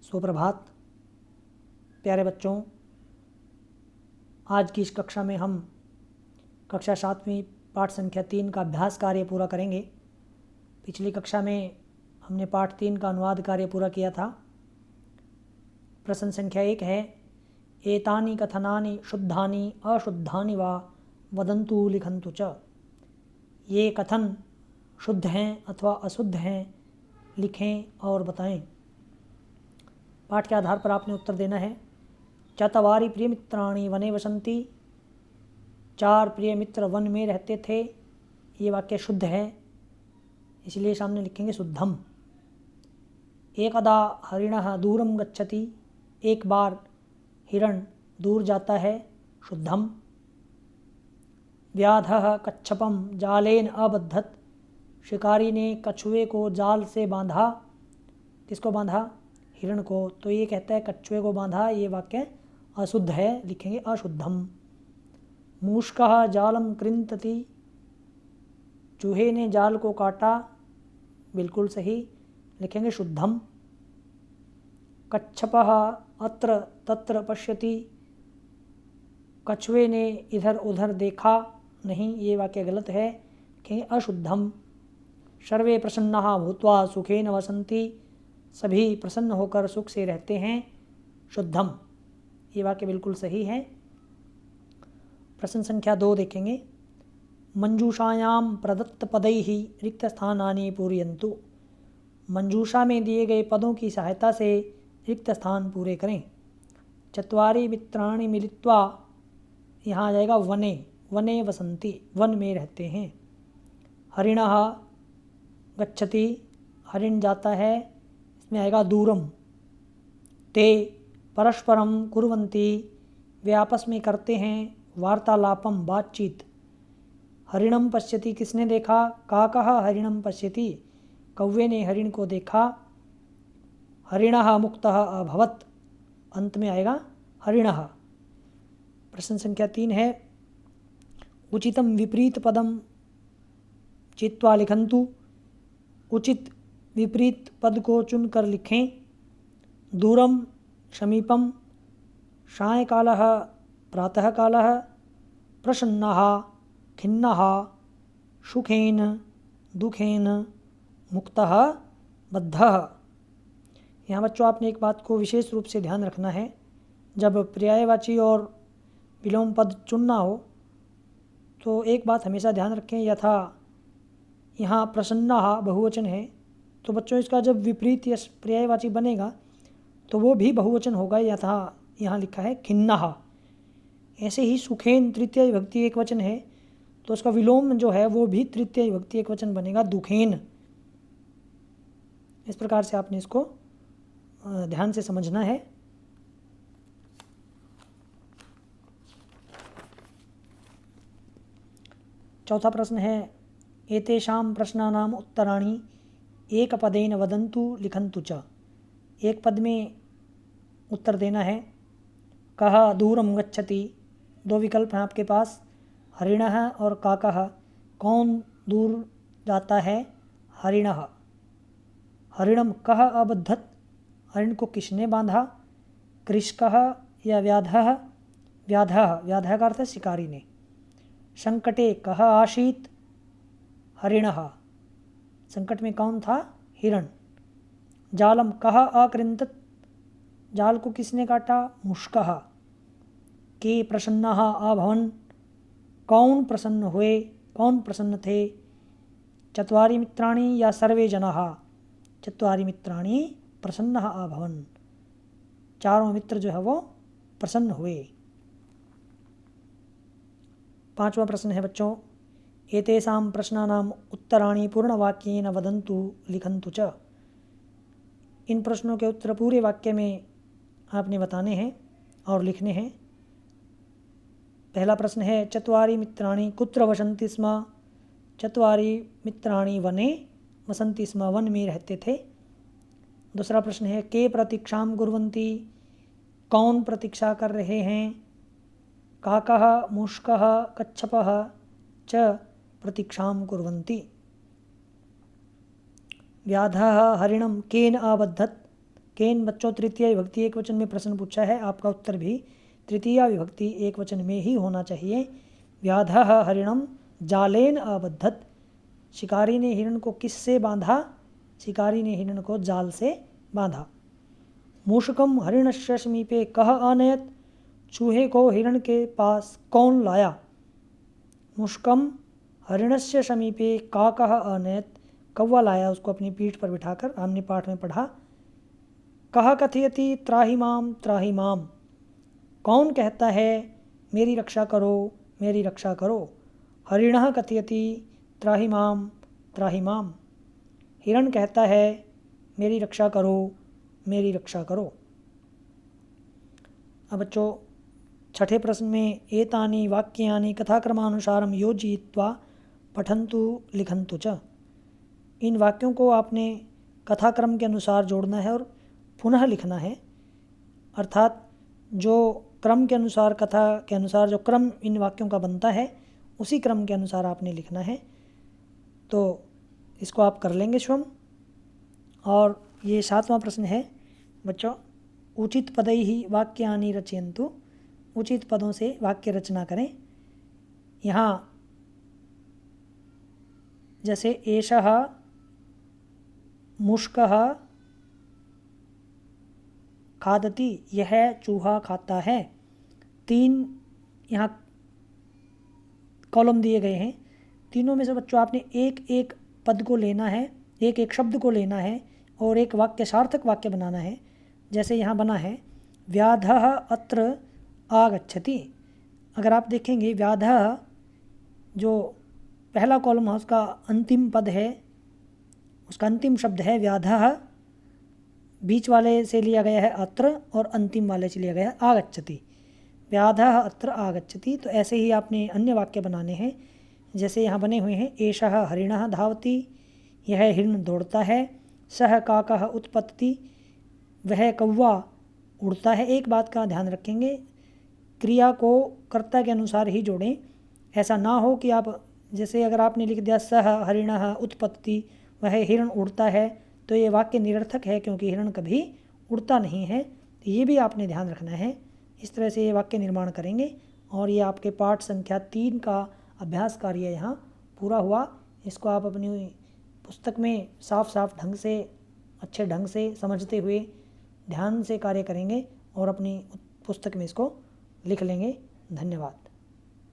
सुप्रभात प्यारे बच्चों। आज की इस कक्षा में हम कक्षा 7वीं पाठ संख्या 3 का अभ्यास कार्य पूरा करेंगे। पिछली कक्षा में हमने पाठ 3 का अनुवाद कार्य पूरा किया था। प्रश्न संख्या 1 है, एतानि कथनानि शुद्धानि अशुद्धानि वा वदन्तु लिखन्तु च। ये कथन शुद्ध हैं अथवा अशुद्ध हैं, लिखें और बताएं। पाठ के आधार पर आपने उत्तर देना है। चत्वारि प्रिय मित्राणि वने वसन्ति। 4 प्रिय मित्र वन में रहते थे। ये वाक्य शुद्ध है, इसलिए सामने लिखेंगे शुद्धम। एकदा हरिणः दूरम गच्छति। एक बार हिरण दूर जाता है, शुद्धम। व्याधः कच्छपम जालेन अबद्धत। शिकारी ने कछुए को जाल से बांधा। किसको बांधा? हिरण को। तो ये कहता है कछुए को बांधा। ये वाक्य अशुद्ध है, लिखेंगे अशुद्धम। मूषकः जालम कृन्तति। चूहे ने जाल को काटा, बिल्कुल सही, लिखेंगे शुद्धम। कच्छपः अत्र तत्र पश्यति। कछुए ने इधर उधर देखा नहीं, ये वाक्य गलत है, लिखेंगे अशुद्धम। सर्वे प्रसन्नाः भूत्वा सुखेन वसन्ति। सभी प्रसन्न होकर सुख से रहते हैं, शुद्धम। ये वाक्य बिल्कुल सही है। प्रश्न संख्या 2 देखेंगे। मंजूषायां प्रदत्त पदैः रिक्त स्थानानि पूरयन्तु। मंजूषा में दिए गए पदों की सहायता से रिक्त स्थान पूरे करें। चत्वारि मित्राणि मिलित्वा, यहाँ आ जाएगा वने, वने वसन्ति, वन में रहते हैं। हरिणः गच्छति, हरिण जाता है, इसमें आएगा दूरम। ते परस्परम कुर्वन्ति, वे आपस में करते हैं वार्तालापम, बातचीत। हरिणम पश्यति, किसने देखा? काकः हरिणम पश्यति, कौवे ने हरिण को देखा। हरिणः मुक्तः अभवत्, अंत में आएगा हरिणः। प्रश्न संख्या 3 है, उचितम विपरीत पदम चित्वा लिखन्तु। उचित विपरीत पद को चुनकर लिखें। दूरम समीपम, सायंकालः प्रातःकालः, प्रसन्नः खिन्नः, सुखेन दुखेन, मुक्तः बद्धः। यहाँ बच्चों आपने एक बात को विशेष रूप से ध्यान रखना है। जब पर्यायवाची और विलोम पद चुनना हो तो एक बात हमेशा ध्यान रखें, यथा यहाँ प्रसन्नः बहुवचन है, तो बच्चों इसका जब विपरीत या पर्यायवाची बनेगा तो वो भी बहुवचन होगा, यथा यहाँ लिखा है खिन्नः। ऐसे ही सुखेन तृतीय विभक्ति एक वचन है, तो उसका विलोम जो है वो भी तृतीय विभक्ति एक वचन बनेगा, दुखेन। इस प्रकार से आपने इसको ध्यान से समझना है। चौथा प्रश्न है, एतेषां प्रश्नानाम् उत्तराणि एकपदेन वदन्तु लिखन्तु च। एक पद में उत्तर देना है। कः दूरम गच्छति, 2 विकल्प हैं आपके पास, हरिणः और काकः। कौन दूर जाता है? हरिणः। हरिणम कः अबद्धत, हरिण को किसने बांधा? कृषकः या व्याधः? व्याधः, व्याधः का अर्थ है शिकारी ने। संकटे कः आसीत्? हरिणः। संकट में कौन था? हिरण। जालम कः अकृन्तत, जाल को किसने काटा? मुष्कः। के प्रसन्नः अभवन्, कौन प्रसन्न हुए, कौन प्रसन्न थे? चत्वारि मित्राणि या सर्वे जनाः? चत्वारि मित्राणि प्रसन्नः अभवन्, चारों मित्र जो है वो प्रसन्न हुए। 5वां प्रश्न है बच्चों, एतेषां प्रश्नानाम् उत्तराणि पूर्णवाक्येन वदन्तु लिखन्तु च। इन प्रश्नों के उत्तर पूरे वाक्य में आपने बताने हैं और लिखने हैं। पहला प्रश्न है, चत्वारि मित्राणि कुत्र वसन्ति स्म? चत्वारि मित्राणि वने वसन्ति स्म, वन में रहते थे। दूसरा प्रश्न है, के प्रतीक्षां कुर्वन्ति, कौन प्रतीक्षा कर रहे हैं? काकः मूषकः कच्छपः च प्रतीक्षां कुर्वन्ति। व्याधः हरिणं केन अबद्धत, केन बच्चों तृतीया विभक्ति एक वचन में प्रश्न पूछा है, आपका उत्तर भी तृतीया विभक्ति एक वचन में ही होना चाहिए। व्याधः हरिणम जालेन अबद्धत, शिकारी ने हिरण को किससे बांधा? शिकारी ने हिरण को जाल से बांधा। मूषकम हरिणस्य समीपे कः आनयत, चूहे को हिरण के पास कौन लाया? मूषकम हरिणस्य समीपे काकः आनयत, कौवा लाया उसको अपनी पीठ पर बिठाकर, हमने पाठ में पढ़ा। कः कथयति त्राहि माम, कौन कहता है मेरी रक्षा करो मेरी रक्षा करो? हरिणः कथयति त्राहि माम, हिरण कहता है मेरी रक्षा करो मेरी रक्षा करो। अब बच्चों छठे प्रश्न में एतानि वाक्यानि कथाक्रमानुसारं योजयित्वा पठन्तु लिखन्तु च, इन वाक्यों को आपने कथाक्रम के अनुसार जोड़ना है और पुनः लिखना है। अर्थात जो क्रम के अनुसार, कथा के अनुसार जो क्रम इन वाक्यों का बनता है उसी क्रम के अनुसार आपने लिखना है। तो इसको आप कर लेंगे स्वयं। और ये 7वां प्रश्न है बच्चों, उचित पदैहि वाक्यानि रचयन्तु, उचित पदों से वाक्य रचना करें। यहाँ जैसे एषः मुष्कः खादति, यह चूहा खाता है। 3 यहाँ कॉलम दिए गए हैं, तीनों में से बच्चों आपने एक एक पद को लेना है, एक एक शब्द को लेना है और एक वाक्य सार्थक वाक्य बनाना है। जैसे यहाँ बना है व्याधः अत्र आगच्छति। अगर आप देखेंगे व्याधः जो पहला कॉलम है उसका अंतिम पद है, उसका अंतिम शब्द है व्याधः, बीच वाले से लिया गया है अत्र और अंतिम वाले से लिया गया है आगच्छति। व्याधः अत्र आगच्छति। तो ऐसे ही आपने अन्य वाक्य बनाने हैं। जैसे यहाँ बने हुए हैं एषः हरिणः धावति, यह हिरण दौड़ता है। सः काकः उत्पत्ति, वह कौवा उड़ता है। एक बात का ध्यान रखेंगे, क्रिया को कर्ता के अनुसार ही जोड़ें। ऐसा ना हो कि आप जैसे अगर आपने लिख दिया सः हरिणः उत्पत्ति, वह हिरण उड़ता है, तो ये वाक्य निरर्थक है क्योंकि हिरण कभी उड़ता नहीं है। तो ये भी आपने ध्यान रखना है। इस तरह से ये वाक्य निर्माण करेंगे और ये आपके पाठ संख्या 3 का अभ्यास कार्य यहाँ पूरा हुआ। इसको आप अपनी पुस्तक में साफ साफ ढंग से, अच्छे ढंग से समझते हुए ध्यान से कार्य करेंगे और अपनी पुस्तक में इसको लिख लेंगे। धन्यवाद।